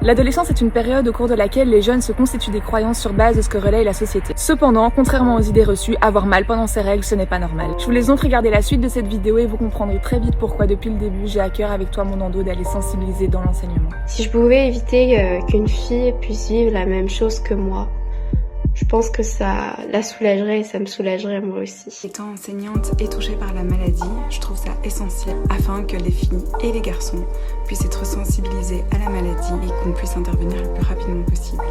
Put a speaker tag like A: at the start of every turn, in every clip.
A: L'adolescence est une période au cours de laquelle les jeunes se constituent des croyances sur base de ce que relaye la société. Cependant, contrairement aux idées reçues, avoir mal pendant ses règles, ce n'est pas normal. Je vous laisse donc regarder la suite de cette vidéo et vous comprendrez très vite pourquoi depuis le début, j'ai à cœur avec toi mon endo d'aller sensibiliser dans l'enseignement.
B: Si je pouvais éviter qu'une fille puisse vivre la même chose que moi, je pense que ça la soulagerait et ça me soulagerait moi aussi.
C: Étant enseignante et touchée par la maladie, je trouve ça essentiel afin que les filles et les garçons puissent être sensibilisés à la maladie et qu'on puisse intervenir le plus rapidement possible.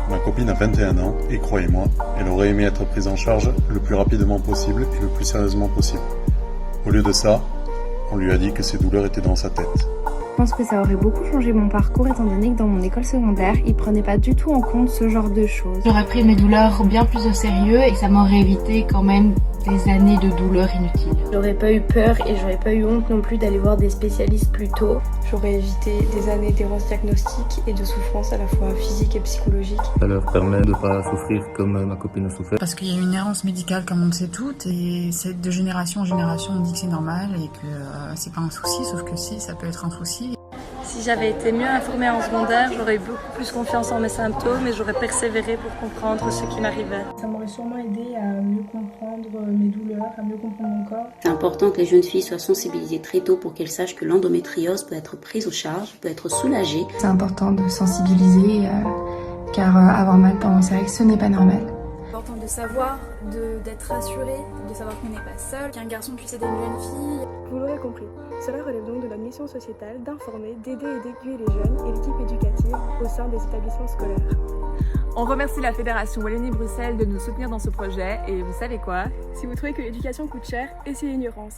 D: Ma copine a 21 ans et croyez-moi, elle aurait aimé être prise en charge le plus rapidement possible et le plus sérieusement possible. Au lieu de ça, on lui a dit que ses douleurs étaient dans sa tête.
E: Je pense que ça aurait beaucoup changé mon parcours étant donné que dans mon école secondaire, ils prenaient pas du tout en compte ce genre de choses.
F: J'aurais pris mes douleurs bien plus au sérieux et ça m'aurait évité quand même des années de douleurs inutiles.
B: J'aurais pas eu peur et j'aurais pas eu honte non plus d'aller voir des spécialistes plus tôt.
G: J'aurais évité des années d'errance diagnostique et de souffrance à la fois physique et psychologique.
H: Ça leur permet de ne pas souffrir comme ma copine a souffert.
I: Parce qu'il y a une errance médicale comme on le sait toutes et c'est de génération en génération on dit que c'est normal et que c'est pas un souci, sauf que si, ça peut être un souci.
G: Si j'avais été mieux informée en secondaire, j'aurais eu beaucoup plus confiance en mes symptômes et j'aurais persévéré pour comprendre ce qui m'arrivait.
J: Ça m'aurait sûrement aidé à mieux comprendre mes douleurs, à mieux comprendre mon corps.
K: C'est important que les jeunes filles soient sensibilisées très tôt pour qu'elles sachent que l'endométriose peut être prise en charge, peut être soulagée.
E: C'est important de sensibiliser car avoir mal pendant ses règles, ce n'est pas normal.
L: C'est important de savoir, d'être rassuré, de savoir qu'on n'est pas seul, qu'un garçon puisse aider une jeune fille.
J: Vous l'aurez compris, cela relève donc de notre mission sociétale d'informer, d'aider et d'aiguiller les jeunes et l'équipe éducative au sein des établissements scolaires.
A: On remercie la Fédération Wallonie-Bruxelles de nous soutenir dans ce projet et vous savez quoi ?
J: Si vous trouvez que l'éducation coûte cher, essayez Ignorance.